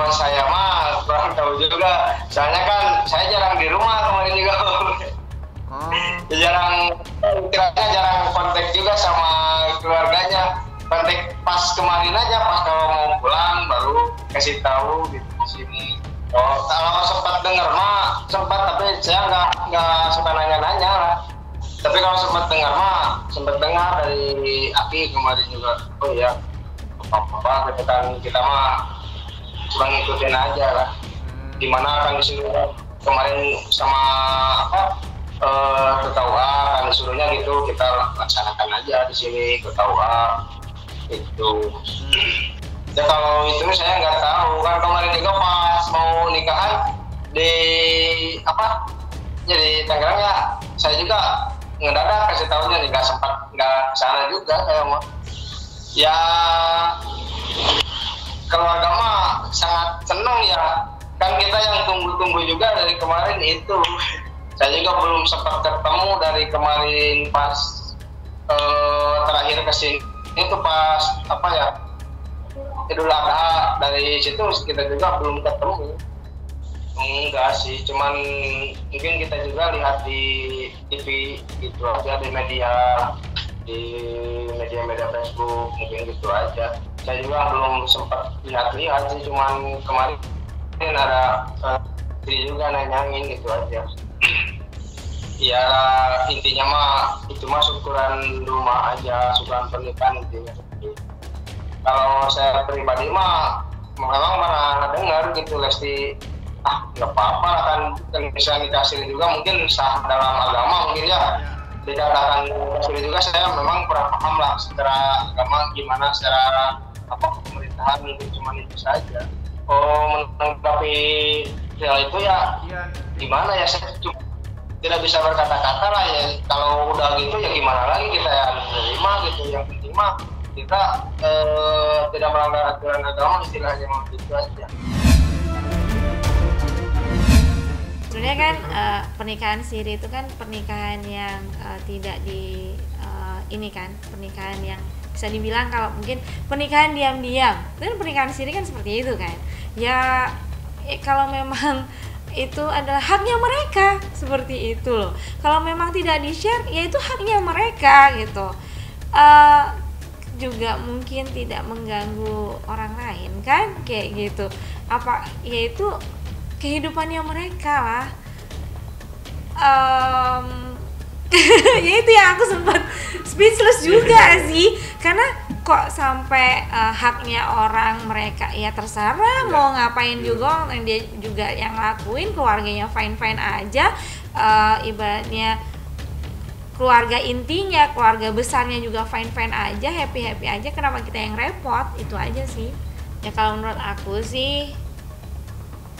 kalau saya mah kurang tahu juga. Soalnya kan saya jarang di rumah kemarin juga. Jarang kontak juga sama keluarganya. Kontak pas kemarin aja, pas kalau mau pulang baru kasih tahu gitu di sini. Oh, kalau sempat dengar mah sempat, tapi saya nggak suka nanya-nanya lah. Tapi kalau sempat dengar dari Aki kemarin juga. Oh iya, apa kita mah cuma ngikutin aja lah. Gimana kan disuruh kemarin sama KUA kan disuruhnya gitu, kita laksanakan aja di sini KUA itu. Ya kalau itu saya nggak tahu kan, kemarin juga pas mau nikahan di jadi Tangerang ya, saya juga ngedadak kasih tahunya, nggak kesana juga saya mah. Ya keluarga mah sangat senang ya, kan kita yang tunggu-tunggu juga dari kemarin itu. Saya juga belum sempat ketemu dari kemarin pas terakhir kesini itu pas Idul Adha, dari situ kita juga belum ketemu. Enggak sih, cuman mungkin kita juga lihat di TV gitu aja, di media Facebook mungkin gitu aja. Saya juga belum sempat lihat sih, cuman kemarin ada juga nanyain gitu aja. Ya intinya mah itu mah syukuran rumah aja, syukuran pernikahan intinya. Kalau saya pribadi mah memang pernah dengar gitu Lesti, nggak apa-apa kan bisa nikah siri juga, mungkin sah dalam agama mungkin ya. Dikatakan siri juga, saya memang kurang paham lah secara agama gimana, secara pemerintahan mungkin cuma itu saja. Menanggapi hal itu ya gimana ya, saya cuma tidak bisa berkata-kata lah ya. Kalau udah gitu ya gimana lagi, kita yang menerima gitu. Yang penting mah kita tidak melanggar aturan agama, istilahnya gitu aja. Sebenarnya kan pernikahan siri itu kan pernikahan yang tidak ini kan, pernikahan yang bisa dibilang kalau mungkin pernikahan diam-diam. Dan pernikahan siri kan seperti itu kan. Ya kalau memang itu adalah haknya mereka, seperti itu loh. Kalau memang tidak di-share, ya itu haknya mereka gitu. Juga mungkin tidak mengganggu orang lain kan, kayak gitu. Yaitu kehidupannya mereka lah. Ya itu yang aku sempat speechless juga sih, karena kok sampai haknya orang mereka, ya terserah mau ngapain juga, dia juga yang lakuin, keluarganya fine aja, ibaratnya keluarga intinya, keluarga besarnya juga fine aja, happy aja, kenapa kita yang repot? Itu aja sih ya. Kalau menurut aku sih,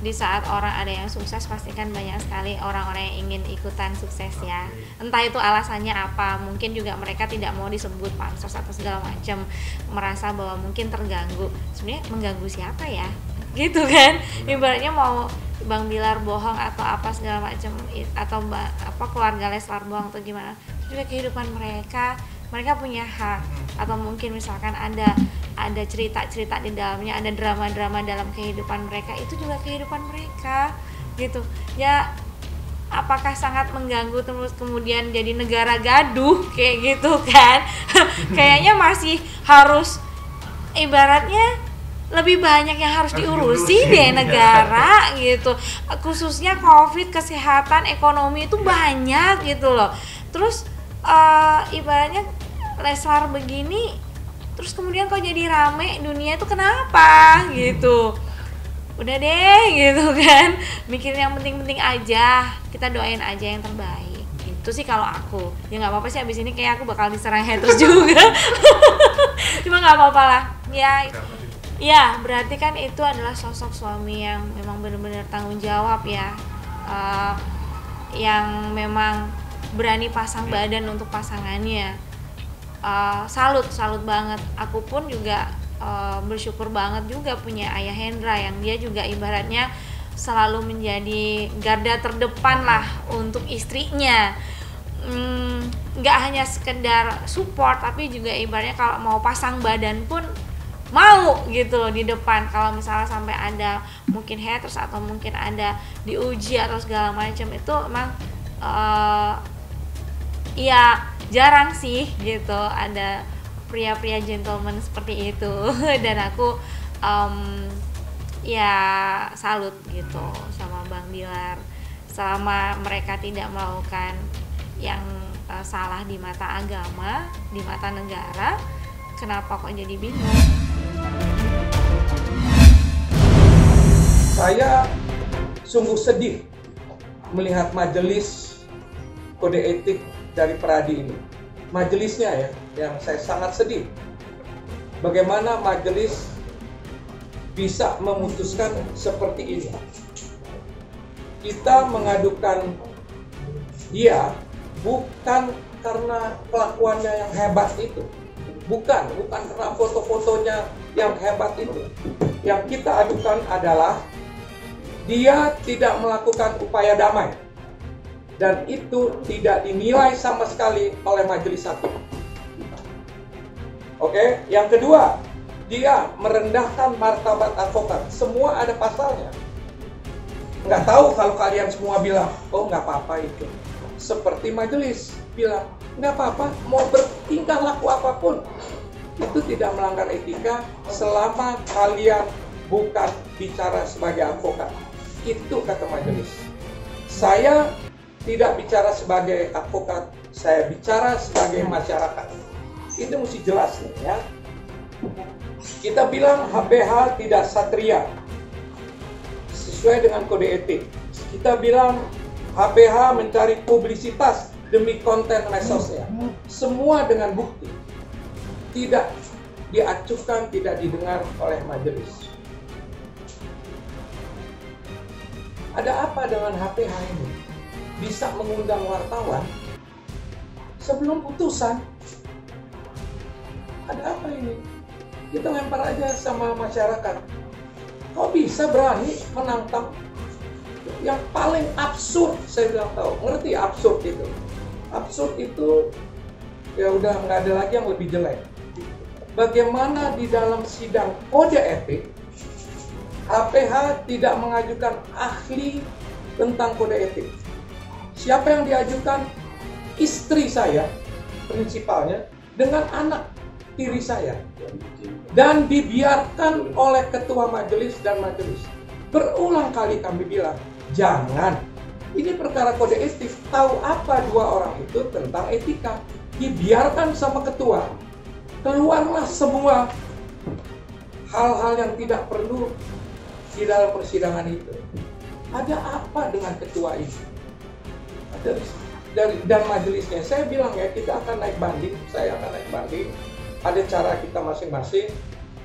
di saat orang ada yang sukses, pastikan banyak sekali orang-orang yang ingin ikutan sukses ya. Entah itu alasannya apa, mungkin juga mereka tidak mau disebut pansos atau segala macam, merasa bahwa mungkin terganggu. Sebenarnya mengganggu siapa ya? Gitu kan? Ibaratnya mau Bang Bilar bohong atau apa segala macam, atau keluarga Leslar bohong atau gimana, itu juga kehidupan mereka punya hak. Atau mungkin misalkan ada cerita-cerita di dalamnya, ada drama-drama dalam kehidupan mereka, itu juga kehidupan mereka gitu ya. Apakah sangat mengganggu terus kemudian jadi negara gaduh kayak gitu kan? Kayaknya masih harus, ibaratnya lebih banyak yang harus diurusi deh negara gitu, khususnya COVID, kesehatan, ekonomi itu banyak gitu loh. Terus ibaratnya Leslar begini, terus kemudian kok jadi rame dunia itu kenapa gitu. Udah deh gitu kan, mikirin yang penting-penting aja, kita doain aja yang terbaik. Itu sih kalau aku. Ya nggak apa-apa sih, abis ini kayak aku bakal diserang haters juga. Cuma nggak apa-apa lah ya, berarti kan itu adalah sosok suami yang memang benar-benar tanggung jawab ya, yang memang berani pasang badan untuk pasangannya. Salut banget. Aku pun juga bersyukur banget juga punya ayah Hendra, yang dia juga ibaratnya selalu menjadi garda terdepan lah untuk istrinya. Nggak hanya sekedar support, tapi juga ibaratnya kalau mau pasang badan pun mau gitu loh di depan. Kalau misalnya sampai ada mungkin haters atau mungkin ada diuji atau segala macam, itu emang ya jarang sih gitu ada pria-pria gentleman seperti itu. Dan aku ya salut gitu sama Bang Bilar, selama mereka tidak melakukan yang salah di mata agama, di mata negara, kenapa kok jadi bingung? Saya sungguh sedih melihat majelis kode etik dari Pradi ini. Majelisnya ya, yang saya sangat sedih. Bagaimana majelis bisa memutuskan seperti ini. Kita mengadukan dia bukan karena kelakuannya yang hebat itu. Bukan karena foto-fotonya yang hebat itu. Yang kita adukan adalah dia tidak melakukan upaya damai. Dan itu tidak dinilai sama sekali oleh majelis hakim. Oke, yang kedua, dia merendahkan martabat advokat. Semua ada pasalnya. Nggak tahu kalau kalian semua bilang, oh nggak apa-apa itu. Seperti majelis bilang, nggak apa-apa, mau bertingkah laku apapun. Itu tidak melanggar etika selama kalian bukan bicara sebagai advokat. Itu kata majelis. Saya tidak bicara sebagai advokat, saya bicara sebagai masyarakat. Itu mesti jelas nih ya. Kita bilang HPH tidak satria sesuai dengan kode etik. Kita bilang HPH mencari publisitas demi konten medsosnya. Semua dengan bukti. Tidak diacuhkan, tidak didengar oleh majelis. Ada apa dengan HPH ini? Bisa mengundang wartawan sebelum putusan. Ada apa ini? Kita lempar aja sama masyarakat. Kok bisa berani menantang? Yang paling absurd saya bilang tahu. Ngerti absurd itu? Absurd itu ya udah nggak ada lagi yang lebih jelek. Bagaimana di dalam sidang kode etik HPH tidak mengajukan ahli tentang kode etik. Siapa yang diajukan? Istri saya, prinsipalnya, dengan anak tiri saya. Dan dibiarkan oleh ketua majelis dan majelis. Berulang kali kami bilang, jangan. Ini perkara kode etik. Tahu apa dua orang itu tentang etika? Dibiarkan sama ketua. Keluarlah semua hal-hal yang tidak perlu di dalam persidangan itu. Ada apa dengan ketua ini? Dan majelisnya, saya bilang ya, kita akan naik banding, saya akan naik banding. Ada cara kita masing-masing,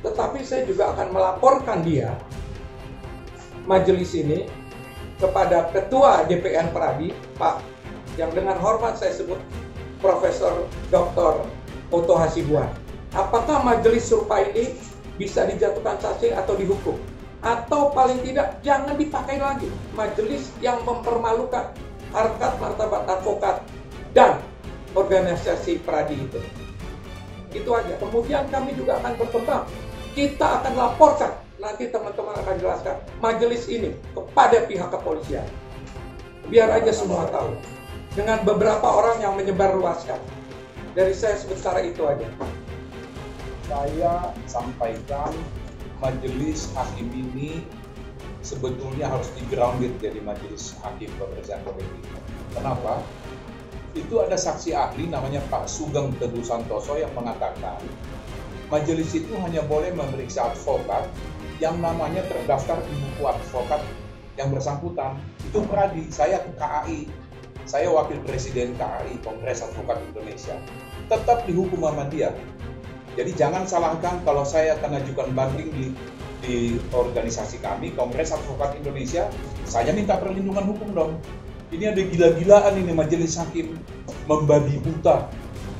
tetapi saya juga akan melaporkan dia, majelis ini, kepada ketua DPN Pradi, Pak, yang dengan hormat saya sebut Profesor Dr. Oto Hasibuan. Apakah majelis serupa ini bisa dijatuhkan sanksi atau dihukum? Atau paling tidak jangan dipakai lagi majelis yang mempermalukan harkat martabat advokat dan organisasi Pradi itu. Itu aja. Kemudian kami juga akan berkembang. Kita akan laporkan, nanti teman-teman akan jelaskan majelis ini kepada pihak kepolisian. Biar aja semua tahu. Dengan beberapa orang yang menyebarluaskan. Dari saya sementara itu aja. Saya sampaikan majelis hakim ini sebetulnya harus di-grounded jadi majelis hakim pemeriksaan kode etik. Kenapa? Itu ada saksi ahli namanya Pak Sugeng Teguh Santoso yang mengatakan majelis itu hanya boleh memeriksa advokat yang namanya terdaftar di buku advokat yang bersangkutan. Itu Pradi, saya ke KAI, saya wakil presiden KAI, Kongres Advokat Indonesia, tetap dihukum sama dia. Jadi jangan salahkan kalau saya akan ajukan banding di organisasi kami, Kongres Advokat Indonesia, saya minta perlindungan hukum dong. Ini ada gila-gilaan ini majelis hakim, membabi buta,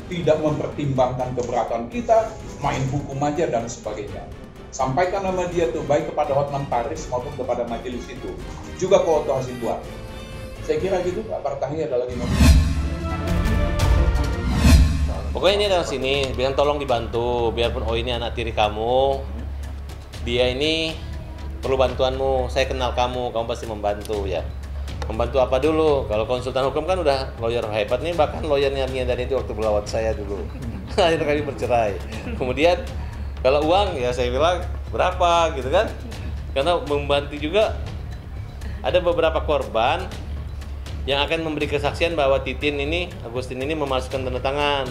tidak mempertimbangkan keberatan kita, main hukum aja dan sebagainya. Sampaikan nama dia tuh baik kepada Hotman Paris maupun kepada majelis itu, juga ke Oto Hasibuan. Saya kira gitu, Pak Partahi ada lagi mau. Pokoknya ini datang sini, bilang tolong dibantu, biarpun oh ini anak tiri kamu, dia ini perlu bantuanmu, saya kenal kamu pasti membantu ya. Membantu apa dulu? Kalau konsultan hukum kan udah lawyer hebat nih, bahkan lawyernya Nia dan itu waktu melawat saya dulu. Akhirnya kami bercerai. Kemudian kalau uang ya saya bilang berapa gitu kan? Karena membantu juga ada beberapa korban yang akan memberi kesaksian bahwa Agustin ini memasukkan tanda tangan.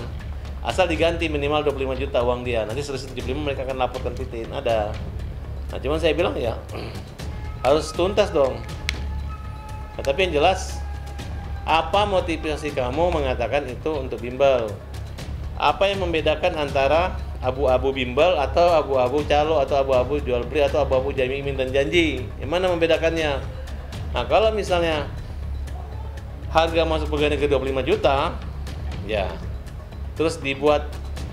Asal diganti minimal 25 juta uang dia. Nanti 175 mereka akan laporkan Titin. Ada. Nah, cuman saya bilang ya harus tuntas dong. Nah, tapi yang jelas, apa motivasi kamu mengatakan itu untuk bimbel? Apa yang membedakan antara abu-abu bimbel atau abu-abu calo atau abu-abu jual beli atau abu-abu jaminan dan janji? Yang mana membedakannya? Nah, kalau misalnya harga masuk pegawai negeri 25 juta, ya terus dibuat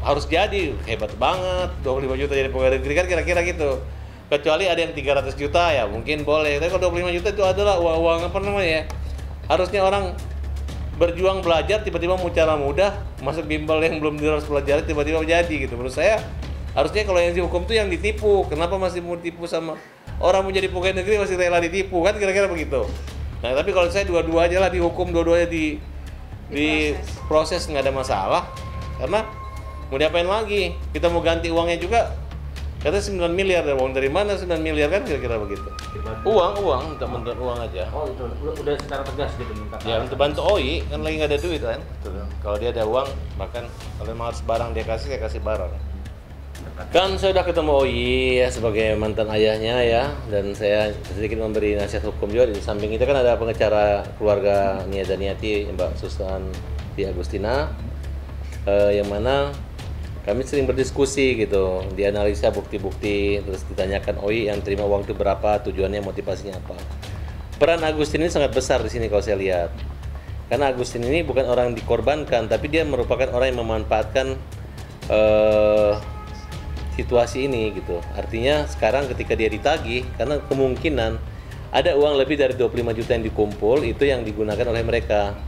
harus jadi hebat banget 25 juta jadi pegawai negeri kan kira-kira gitu. Kecuali ada yang 300 juta ya mungkin boleh. Tapi kalau 25 juta itu adalah uang apa namanya ya? Harusnya orang berjuang belajar tiba-tiba mau cara mudah masuk bimbel yang belum harus pelajari tiba-tiba jadi gitu. Menurut saya harusnya kalau yang dihukum tuh yang ditipu. Kenapa masih mau ditipu sama orang mau jadi pegawai negeri masih rela ditipu kan kira-kira begitu. Nah tapi kalau saya dua-dua aja lah dihukum, dua-duanya di proses nggak ada masalah. Karena mau diapain lagi? Kita mau ganti uangnya juga. Katanya 9 miliar, uang dari mana 9 miliar kan kira-kira begitu. Uang, minta bantuan uang aja. Oh itu udah secara tegas gitu minta. Ya untuk bantu OI kan lagi nggak ada duit kan. Kalau dia ada uang, bahkan kalau memang harus barang dia kasih, saya kasih barang. Kan saya udah ketemu OI ya sebagai mantan ayahnya ya, dan saya sedikit memberi nasihat hukum juga. Di samping itu kan ada pengacara keluarga Nia dan Niati, Mbak Susan Di Agustina, yang mana kami sering berdiskusi gitu, dianalisa bukti-bukti, terus ditanyakan OI yang terima uang itu berapa, tujuannya, motivasinya apa. Peran Agustin ini sangat besar di sini kalau saya lihat. Karena Agustin ini bukan orang yang dikorbankan, tapi dia merupakan orang yang memanfaatkan situasi ini gitu. Artinya sekarang ketika dia ditagih, karena kemungkinan ada uang lebih dari 25 juta yang dikumpul, itu yang digunakan oleh mereka.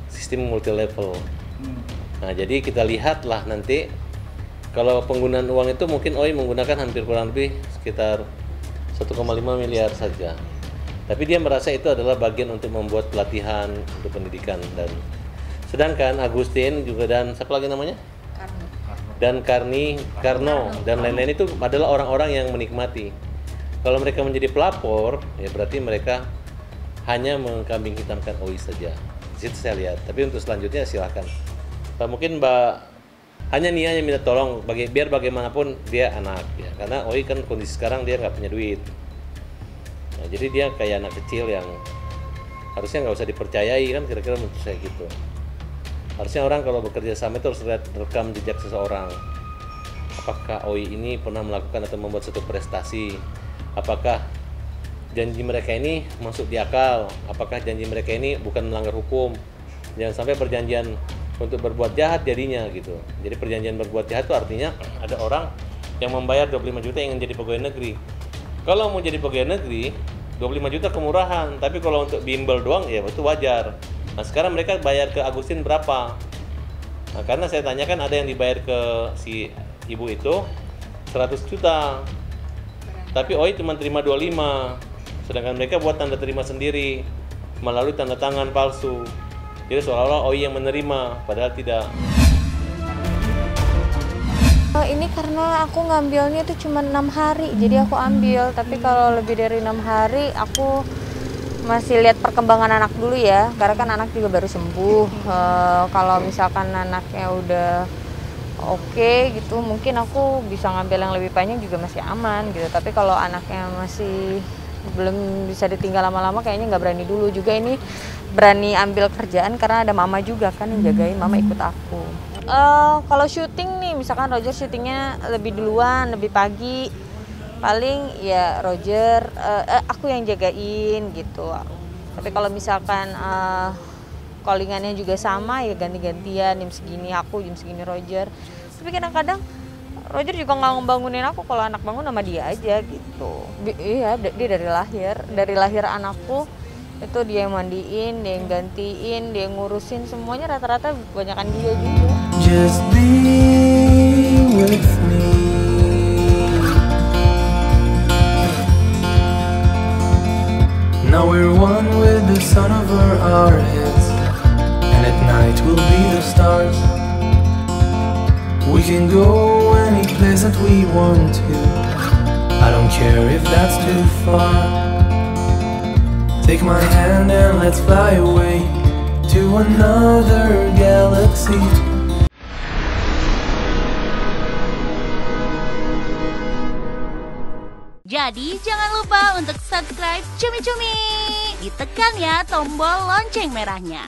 Sistem multi level. Nah, jadi kita lihatlah nanti kalau penggunaan uang itu mungkin OI menggunakan hampir kurang lebih sekitar 1,5 miliar saja. Tapi dia merasa itu adalah bagian untuk membuat pelatihan untuk pendidikan. Dan sedangkan Agustin juga dan siapa lagi namanya? Dan Karno dan lain-lain itu adalah orang-orang yang menikmati. Kalau mereka menjadi pelapor, ya berarti mereka hanya mengkambing hitamkan OI saja. Di situ saya lihat. Tapi untuk selanjutnya silahkan. Mungkin Mbak hanya Nia yang minta tolong biar bagaimanapun dia anak ya, karena OI kan kondisi sekarang dia nggak punya duit. Nah, jadi dia kayak anak kecil yang harusnya nggak usah dipercayai kan kira-kira menurut saya gitu. Harusnya orang kalau bekerja sama itu harus rekam jejak seseorang. Apakah OI ini pernah melakukan atau membuat suatu prestasi? Apakah janji mereka ini masuk di akal? Apakah janji mereka ini bukan melanggar hukum? Jangan sampai perjanjian untuk berbuat jahat jadinya gitu. Jadi perjanjian berbuat jahat itu artinya ada orang yang membayar 25 juta yang ingin jadi pegawai negeri. Kalau mau jadi pegawai negeri 25 juta kemurahan, tapi kalau untuk bimbel doang ya itu wajar. Nah sekarang mereka bayar ke Agustin berapa? Nah karena saya tanyakan ada yang dibayar ke si ibu itu 100 juta, tapi OI cuma terima 25, sedangkan mereka buat tanda terima sendiri melalui tanda tangan palsu. Jadi seolah-olah OI yang menerima, padahal tidak. Ini karena aku ngambilnya itu cuma 6 hari, jadi aku ambil. Tapi kalau lebih dari 6 hari, aku masih lihat perkembangan anak dulu ya. Karena kan anak juga baru sembuh. Kalau misalkan anaknya udah oke gitu, mungkin aku bisa ngambil yang lebih panjang juga masih aman gitu. Tapi kalau anaknya masih belum bisa ditinggal lama-lama, kayaknya nggak berani dulu juga. Ini berani ambil kerjaan karena ada mama juga kan yang jagain, mama ikut aku. Kalau syuting nih, misalkan Roger syutingnya lebih duluan, lebih pagi, paling ya Roger, aku yang jagain gitu. Tapi kalau misalkan callingannya juga sama, ya ganti-gantian, jam segini aku, jam segini Roger. Tapi kadang-kadang Roger juga nggak ngebangunin aku, kalau anak bangun sama dia aja gitu. Iya, dia dari lahir anakku itu dia yang mandiin, dia yang gantiin, dia yang ngurusin, semuanya rata-rata kebanyakan dia juga. Just be with me. Now we're one with the sun over our heads, and at night we'll be the stars. We can go any place that we want to, I don't care if that's too far. Take my hand and let's fly away to another galaxy. Jadi jangan lupa untuk subscribe Cumi Cumi. Ditekan ya tombol lonceng merahnya.